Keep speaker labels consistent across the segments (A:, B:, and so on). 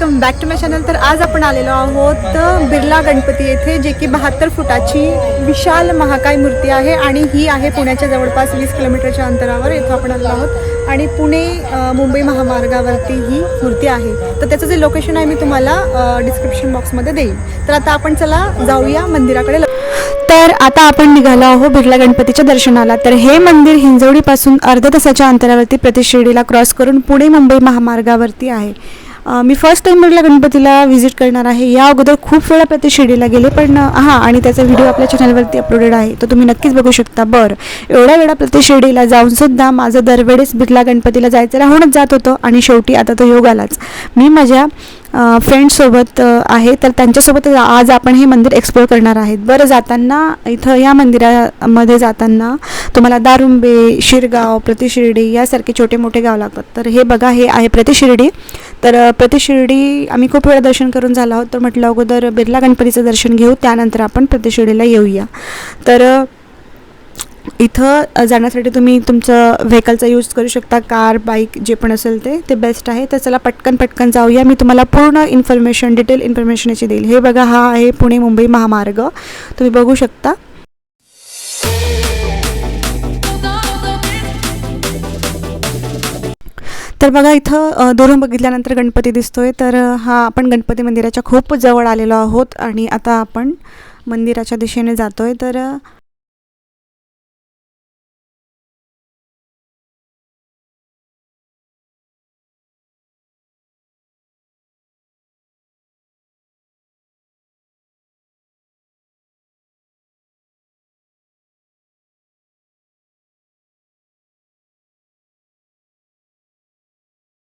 A: Welcome back to my channel. तर आज आपण आलेलो आहोत बिर्ला गणपती येथे, जे की 72 फुटाची विशाल महाकाय मूर्ती आहे आणि ही आहे पुण्याच्या जवळपास 20 किलोमीटरच्या अंतरावर। इथं आपण आलेलो आहोत आणि पुणे मुंबई महामार्गावरती ही मूर्ती आहे। तर त्याचं जे लोकेशन आहे मी तुम्हाला डिस्क्रिप्शन बॉक्समध्ये देईन। तर आता आपण चला जाऊया मंदिराकडे। तर आता आपण निघालो आहोत बिर्ला गणपतीच्या दर्शनाला। तर हे मंदिर हिंजवडीपासून अर्ध्या तासाच्या अंतरावरती प्रतिशिर्डीला क्रॉस करून पुणे मुंबई महामार्गावरती आहे। मी फर्स्ट टाइम बिर्ला गणपतीला व्हिजिट करणार आहे। या अगोदर खूप वेळा प्रतिशिर्डीला गेले, पण आणि त्याचा व्हिडिओ आपल्या चॅनलवरती अपलोडेड आहे, तो तुम्ही नक्कीच बघू शकता। एवढ्या वेळा प्रतिशिर्डीला जाऊन सुद्धा माझं दरवेळेस बिर्ला गणपतीला जायचं राहूनच जात होतं आणि शेवटी आता तो योग आलाच। मी माझ्या फ्रेंड्ससोबत आहे, तर त्यांच्यासोबत आज आपण हे मंदिर एक्सप्लोर करणार आहेत। जाताना इथं या मंदिरामध्ये जाताना तुम्हाला दारुंबे, शिरगाव, प्रतिशिर्डी यासारखे छोटे मोठे गाव लागतात। तर हे बघा, हे आहे प्रतिशिर्डी। तर प्रतिशिर्डी आम्ही खूप वेळा दर्शन करून झालो आहोत, तर म्हटलं अगोदर बिर्ला गणपतीचं दर्शन घेऊ, त्यानंतर आपण प्रतिशिर्डीला येऊया। तर इथं जाण्यासाठी तुम्ही तुमचं व्हेकलचा यूज करू शकता, कार, बाईक जे पण असेल ते बेस्ट आहे। तर चला पटकन जाऊया। मी तुम्हाला पूर्ण इन्फॉर्मेशन, डिटेल इन्फॉर्मेशन याची देईल। हे बघा, हा आहे पुणे मुंबई महामार्ग, तुम्ही बघू शकता। तर बघा, इथं दुरून बघितल्यानंतर गणपती दिसतोय। तर हा आपण गणपती मंदिराच्या खूप जवळ आलेलो आहोत आणि आता आपण मंदिराच्या दिशेने जातोय। तर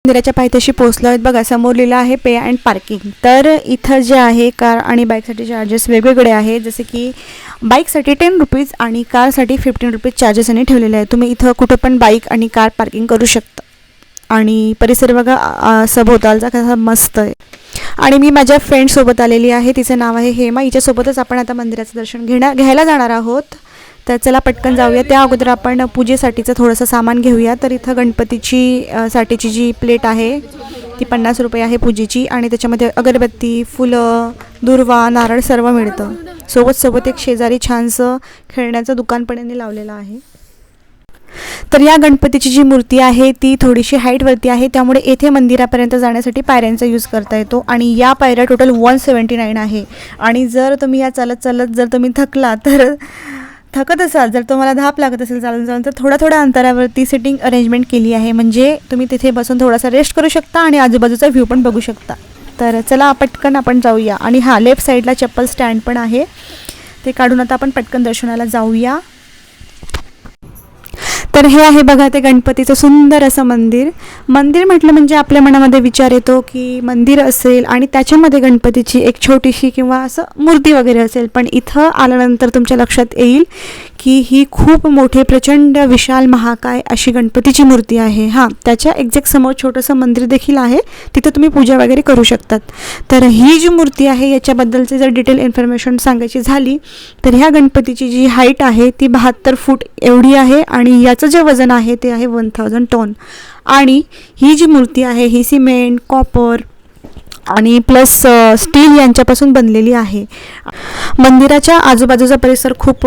A: मंदिराच्या पायथ्याशी पोहोचलो आहेत। बघा, समोर लिहिलं आहे पे अँड पार्किंग। तर इथं जे आहे कार आणि बाईकसाठी चार्जेस वेगवेगळे आहे, जसे की बाईकसाठी 10 रुपीज आणि कारसाठी 15 रुपीज चार्जेस यांनी ठेवलेले आहे। तुम्ही इथं कुठं पण बाईक आणि कार पार्किंग करू शकता। आणि परिसर बघा सभोवतालचा कसा मस्त आहे। आणि मी माझ्या फ्रेंडसोबत आलेली आहे, तिचं नाव आहे हेमा। हिच्यासोबतच आपण आता मंदिराचं दर्शन घ्यायला जाणार आहोत। तर चला पटकन जाऊया। त्या अगोदर आपण पूजेसाठीचं थोडंसं सामान घेऊया। तर इथं गणपतीची साठीची जी प्लेट आहे ती 50 रुपये आहे पूजेची, आणि त्याच्यामध्ये अगरबत्ती, फुलं, दुर्वा, नारळ सर्व मिळतं। सोबत एक शेजारी छानसं खेळण्याचं दुकान पण यांनी लावलेलं आहे। तर या गणपतीची जी मूर्ती आहे ती थोडीशी हाईटवरती आहे, त्यामुळे येथे मंदिरापर्यंत जाण्यासाठी पायऱ्यांचा यूज करता येतो। आणि या पायऱ्या टोटल 179 आहे। आणि जर तुम्ही या चालत जर तुम्ही थकत असाल, जर तुम्हाला धाप लागत असेल चालून तर थोड्या अंतरावरती सिटिंग अरेंजमेंट केली आहे, म्हणजे तुम्ही तिथे बसून थोडासा रेस्ट करू शकता आणि आजूबाजूचा व्ह्यू पण बघू शकता। तर चला पटकन आपण जाऊया। आणि लेफ्ट साईडला चप्पल स्टँड पण आहे, ते काढून आता आपण पटकन दर्शनाला जाऊया। तर हे आहे बघा ते गणपतीचं सुंदर असं मंदिर म्हटलं म्हणजे आपल्या मनामध्ये विचार येतो की मंदिर असेल आणि त्याच्यामध्ये गणपतीची एक छोटीशी किंवा असं मूर्ती वगैरे असेल, पण इथं आल्यानंतर तुमच्या लक्षात येईल की ही खूप मोठी प्रचंड विशाल महाकाय अशी गणपतीची मूर्ती आहे। त्याच्या एक्झॅक्ट समोर छोटंसं मंदिर देखील आहे, तिथं तुम्ही पूजा वगैरे करू शकतात। तर ही जी मूर्ती आहे याच्याबद्दलची जर डिटेल इन्फॉर्मेशन सांगायची झाली तर ह्या गणपतीची जी हाईट आहे ती 72 फूट एवढी आहे आणि याचं जे वजन आहे ते आहे 1000 टन। आणि ही जी मूर्ती आहे ही सिमेंट, कॉपर आणि प्लस स्टील यांच्यापासून बनलेली आहे। मंदिराच्या आजूबाजूचा परिसर खूप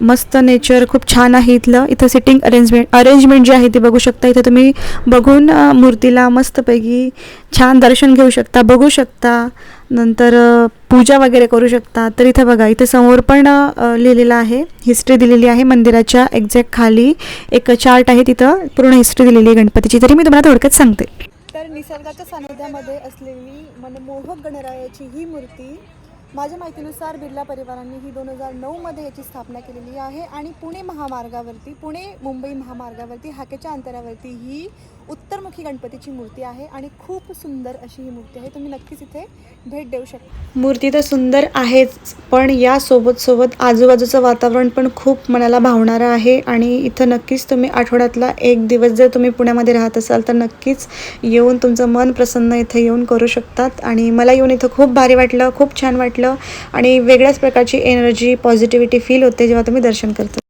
A: मस्त, नेचर खूप छान आहे इथं सिटिंग अरेंजमेंट जी आहे ती बघू शकता। इथे तुम्ही बघून मूर्तीला मस्तपैकी छान दर्शन घेऊ शकता, बघू शकता, नंतर पूजा वगैरे करू शकता। तर इथं बघा, इथे समोर पण लिहिलेलं आहे, हिस्ट्री दिलेली आहे। मंदिराच्या एक्झॅक्ट खाली एक चार्ट आहे, तिथं पूर्ण हिस्ट्री दिलेली आहे गणपतीची, तरी मी तुम्हाला थोडक्यात सांगते। तर निसर्गाच्या सानिध्यामध्ये असलेली मनमोहक गणरायाची ही मूर्ती माझ्या माहितीनुसार बिर्ला परिवारांनी ही 2009 याची स्थापना केलेली आहे। आणि पुणे मुंबई महामार्गावरती हाकेच्या अंतरावरती ही उत्तरमुखी गणपतीची मूर्ती आहे आणि खूप सुंदर अशी ही मूर्ती आहे। तुम्ही नक्कीच इथे भेट देऊ शकता। मूर्ती तर सुंदर आहेच, पण या सोबत आजूबाजूचं वातावरण पण खूप मनाला भावणारं आहे। आणि इथं नक्कीच तुम्ही आठवड्यातला एक दिवस जर तुम्ही पुण्यामध्ये राहत असाल तर नक्कीच येऊन तुमचं मन प्रसन्न इथे येऊन करू शकतात। आणि मला येऊन इथं खूप भारी वाटलं, खूप छान वाटलं आणि वेगळ्याच प्रकारची एनर्जी, पॉझिटिव्हिटी फील होते जेव्हा तुम्ही दर्शन करता।